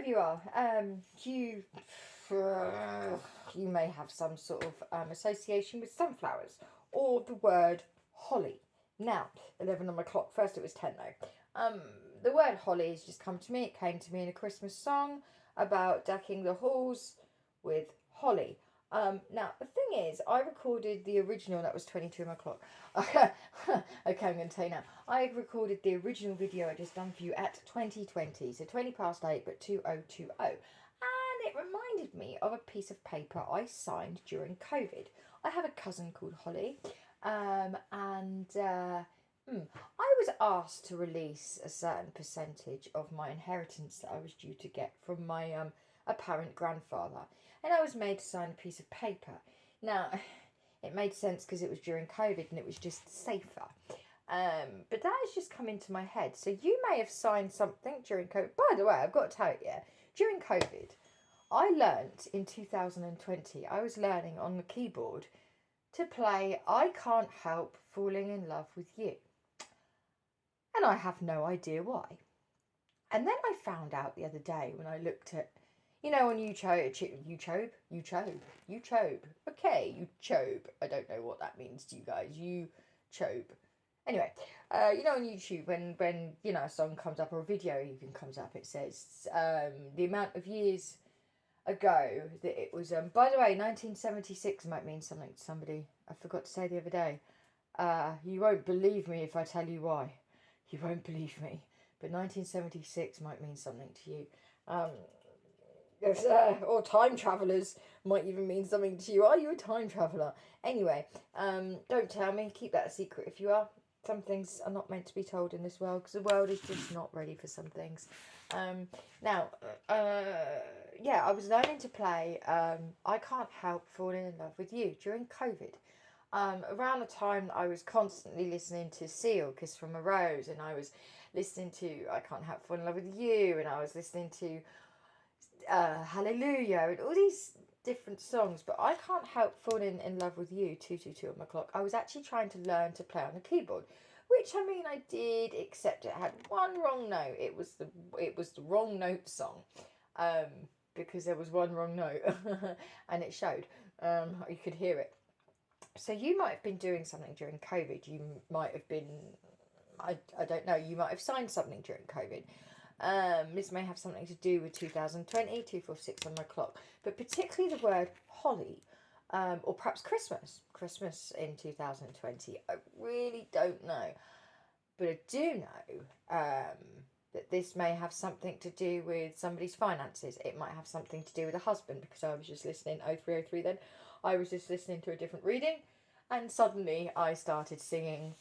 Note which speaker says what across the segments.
Speaker 1: of you are. You may have some sort of association with sunflowers or the word holly. Now, 11 on my clock. First it was 10 though. The word holly has just come to me. It came to me in a Christmas song about decking the halls with holly. Now, the thing is, I recorded the original, that was 22 on my clock. Okay, I'm going to tell you now. I recorded the original video I just done for you at 2020, so 20 past 8, but 2020. And it reminded me of a piece of paper I signed during COVID. I have a cousin called Holly, I was asked to release a certain percentage of my inheritance that I was due to get from my apparent grandfather, and I was made to sign a piece of paper. Now, it made sense because it was during COVID and it was just safer. But that has just come into my head. So you may have signed something during COVID. By the way, I've got to tell you, during COVID, I learnt in 2020, I was learning on the keyboard to play I Can't Help Falling in Love with You. And I have no idea why. And then I found out the other day when I looked at, on YouTube. Okay, YouTube. I don't know what that means to you guys. YouTube. Anyway, on YouTube, when a song comes up or a video even comes up, it says the amount of years ago that it was. By the way, 1976 might mean something to somebody. I forgot to say the other day. You won't believe me if I tell you why. You won't believe me. But 1976 might mean something to you. Or time travellers might even mean something to you. Are you a time traveller? Anyway, don't tell me. Keep that a secret if you are. Some things are not meant to be told in this world because the world is just not ready for some things. I was learning to play I Can't Help Falling in Love with You during COVID. Around the time I was constantly listening to Seal, Kiss from a Rose, and I was listening to I Can't Help Falling in Love with You, and I was listening to Hallelujah, and all these different songs, but I Can't Help Falling in Love with You, 222 on my clock. I was actually trying to learn to play on the keyboard, which I did, except it had one wrong note. It was the wrong note song, because there was one wrong note, and it showed. You could hear it. So you might have been doing something during COVID. You might have been, I don't know, you might have signed something during COVID. This may have something to do with 2020, 246 on my clock. But particularly the word holly, or perhaps Christmas in 2020. I really don't know. But I do know that this may have something to do with somebody's finances. It might have something to do with a husband, because I was just listening, 0303 then, I was just listening to a different reading, and suddenly I started singing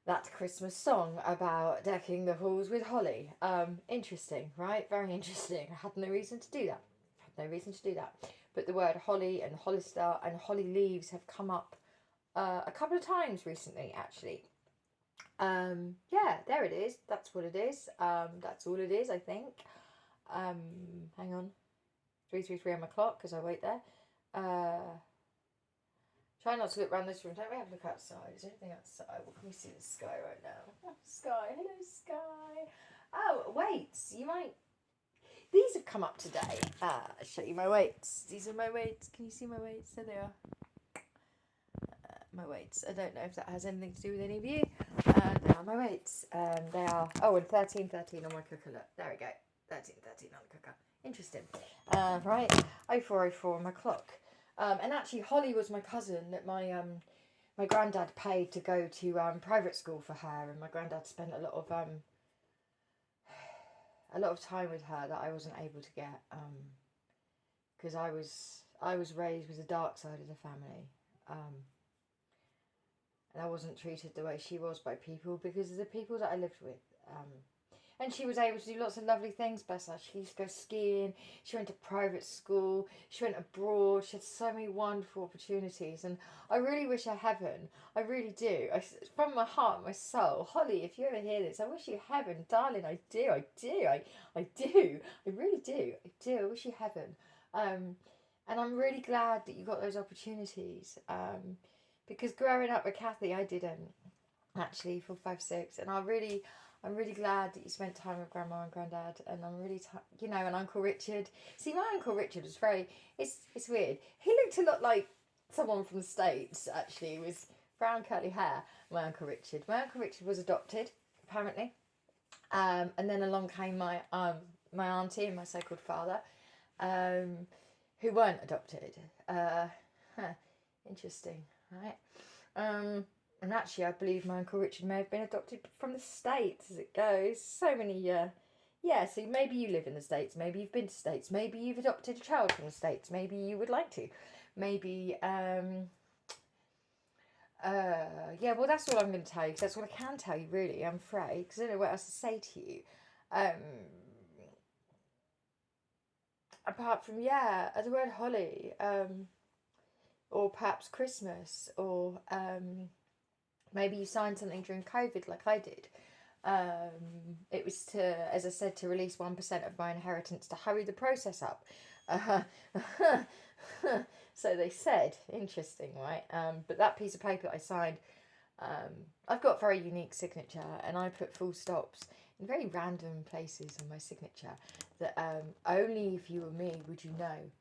Speaker 1: that Christmas song about decking the halls with holly. Interesting, right? Very interesting. I had no reason to do that. But the word holly and hollister and holly leaves have come up a couple of times recently, actually. There it is. That's what it is. That's all it is, I think. Hang on. 333 on my clock, because I wait there. Try not to look around this room. Don't we have a look outside? Is there anything outside? Well, can we see the sky right now? Oh, sky. Hello, sky. Oh, weights. You might... These have come up today. I'll show you my weights. These are my weights. Can you see my weights? There they are. My weights. I don't know if that has anything to do with any of you. They are my weights. They are... Oh, and 1313 on my cooker. Look, there we go. 1313 on the cooker. Interesting. Right. 0404 on my clock. And actually, Holly was my cousin that my granddad paid to go to private school for her, and my granddad spent a lot of time with her that I wasn't able to get, because I was raised with the dark side of the family, and I wasn't treated the way she was by people because of the people that I lived with. And she was able to do lots of lovely things, bless her. She used to go skiing, she went to private school, she went abroad, she had so many wonderful opportunities, and I really wish her heaven. I really do. From my heart, my soul. Holly, if you ever hear this, I wish you heaven, darling. I do. I really do. I wish you heaven. And I'm really glad that you got those opportunities. Because growing up with Kathy, I didn't, actually, for 5, 6, and I'm really glad that you spent time with Grandma and Granddad, and I'm really, and Uncle Richard. See, my Uncle Richard was it's weird. He looked a lot like someone from the States, actually, with brown curly hair. My Uncle Richard. My Uncle Richard was adopted, apparently. And then along came my auntie and my so-called father, who weren't adopted. Huh, interesting, right? And actually, I believe my Uncle Richard may have been adopted from the States, as it goes. So many, yeah, so maybe you live in the States, maybe you've been to the States, maybe you've adopted a child from the States, maybe you would like to. Maybe, yeah, well, that's all I'm going to tell you, because that's all I can tell you, really, I'm afraid, because I don't know what else to say to you. Apart from, yeah, the word holly, or perhaps Christmas, or maybe you signed something during COVID like I did. It was to, as I said, to release 1% of my inheritance to hurry the process up. So they said, interesting, right? But that piece of paper I signed, I've got very unique signature, and I put full stops in very random places on my signature that only if you were me would you know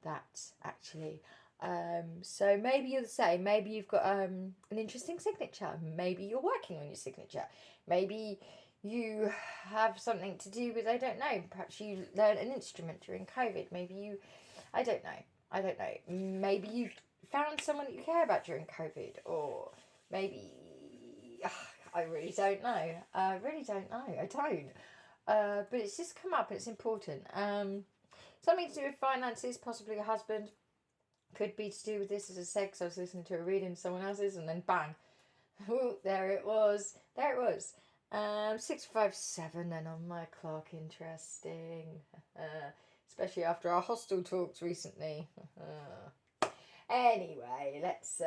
Speaker 1: that, actually. So maybe you're the same. Maybe you've got an interesting signature. Maybe you're working on your signature. Maybe you have something to do with, I don't know, perhaps you learned an instrument during COVID. Maybe you, I don't know. Maybe you found someone that you care about during COVID, or maybe, I really don't know. I don't. But it's just come up. It's important. Something to do with finances, possibly a husband. Could be to do with this, as I said, because I was listening to a reading of someone else's, and then bang, ooh, there it was. 6:57 then on my clock. Interesting. Especially after our hostel talks recently. Anyway, let's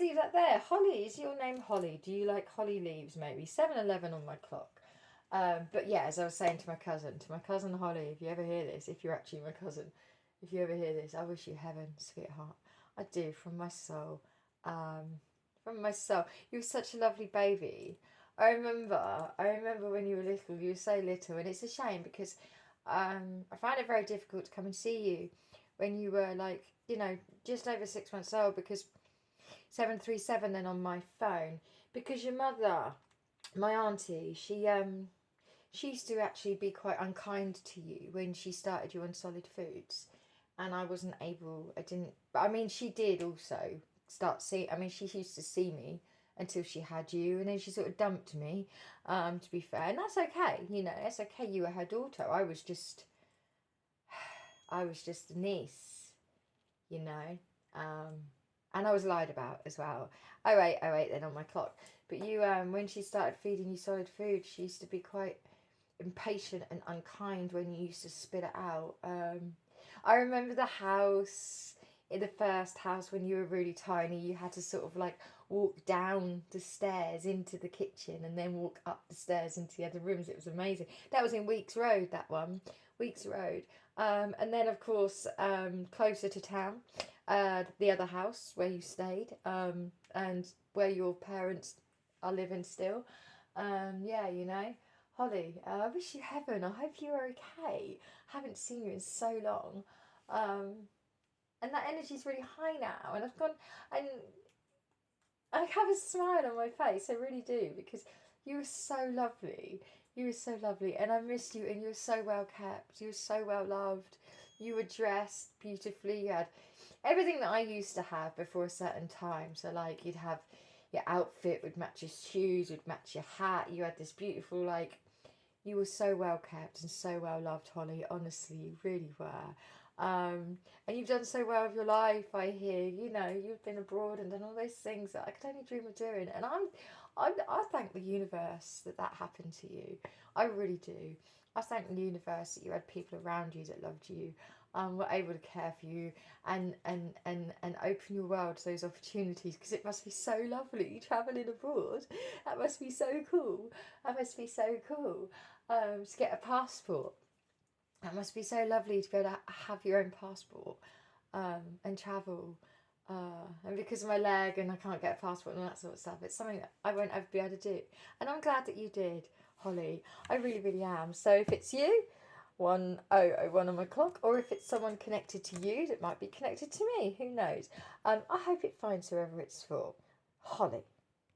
Speaker 1: leave that there. Holly, is your name Holly? Do you like holly leaves? Maybe 7:11 on my clock. But yeah, as I was saying to my cousin Holly, if you ever hear this, if you're actually my cousin, if you ever hear this, I wish you heaven, sweetheart. I do, from my soul. From my soul. You were such a lovely baby. I remember when you were little, you were so little, and it's a shame because I find it very difficult to come and see you when you were like, just over 6 months old, because 737 then on my phone, because your mother, my auntie, she used to actually be quite unkind to you when she started you on solid foods, and I mean, she did also she used to see me until she had you, and then she sort of dumped me, to be fair, and that's okay, it's okay, you were her daughter, I was just a niece, and I was lied about as well. Oh wait, then on my clock. But you, when she started feeding you solid food, she used to be quite impatient and unkind when you used to spit it out. I remember in the first house when you were really tiny, you had to sort of like walk down the stairs into the kitchen and then walk up the stairs into the other rooms. It was amazing. That was in Weeks Road, that one. Weeks Road. And then, of course, closer to town, the other house where you stayed, and where your parents are living still. Yeah, Holly, I wish you heaven. I hope you're okay. I haven't seen you in so long. And that energy's really high now. And and I have a smile on my face. I really do, because you were so lovely. You were so lovely, and I missed you, and you were so well kept. You were so well loved. You were dressed beautifully. You had everything that I used to have before a certain time. So, like, you'd have your outfit would match your shoes, would match your hat. You had this beautiful, like, you were so well kept and so well loved, Holly. Honestly, you really were. And you've done so well with your life, I hear. You've been abroad and done all those things that I could only dream of doing. And I thank the universe that happened to you. I really do. I thank the universe that you had people around you that loved you, were able to care for you, and open your world to those opportunities, because it must be so lovely travelling abroad. That must be so cool. To get a passport. That must be so lovely to be able to have your own passport, and travel. And because of my leg and I can't get a passport and all that sort of stuff, it's something that I won't ever be able to do. And I'm glad that you did, Holly. I really, really am. So if it's you, 1001 on my clock, or if it's someone connected to you that might be connected to me, who knows? I hope it finds whoever it's for. Holly.